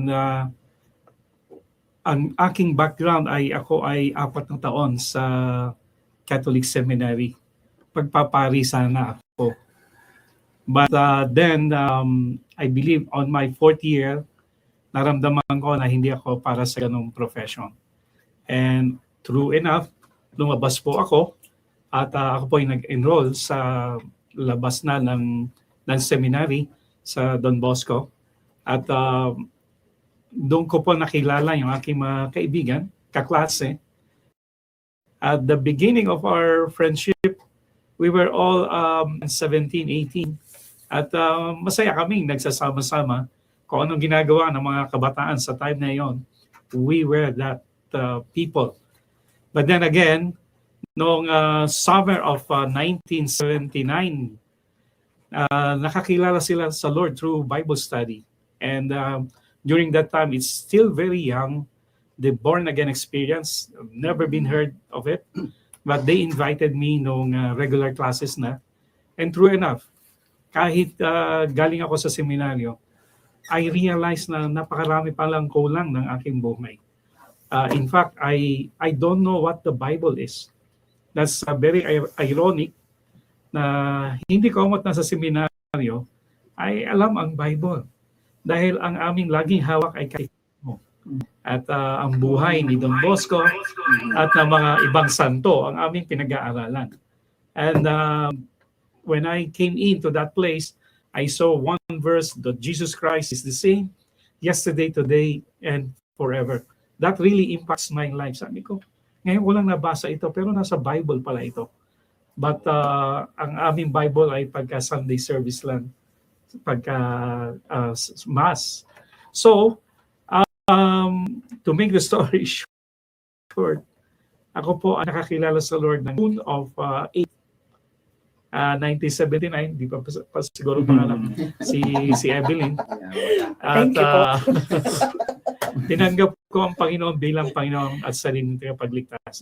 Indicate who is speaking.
Speaker 1: And ang aking background ay ako ay 4 na taon sa Catholic Seminary. Pagpapari sana ako. But then, I believe on my 4th year, naramdaman ko na hindi ako para sa ganong profession. And true enough, lumabas po ako at ako po ay nag-enroll sa labas na ng seminary sa Don Bosco. At doon ko po nakilala yung aking mga kaibigan, kaklase. At the beginning of our friendship, we were all 17, 18. At masaya kaming nagsasama-sama kung anong ginagawa ng mga kabataan sa time na yon. We were that people. But then again, noong summer of 1979, nakakilala sila sa Lord through Bible study. And during that time, it's still very young, the born-again experience. I've never been heard of it. But they invited me noong regular classes na. And true enough, kahit galing ako sa seminaryo, I realized na napakarami palang kulang ng aking buhay. In fact, I don't know what the Bible is. That's very ironic na hindi ko umot na sa seminaryo ay alam ang Bible. Dahil ang aming laging hawak ay katikismo. At ang buhay ni Don Bosco at ng mga ibang santo ang aming pinag-aaralan. And when I came into that place, I saw one verse that Jesus Christ is the same yesterday, today, and forever. That really impacts my life. Sabi ko, ngayon ko lang nabasa ito, pero nasa Bible pala ito. But ang aming Bible ay pagka Sunday service lang, pagka Mass. So, to make the story short, ako po ang nakakilala sa Lord ng June of 1979, di pa siguro pangalan si Evelyn. At tinanggap ko ang Panginoon bilang Panginoon at sariling tagapagligtas.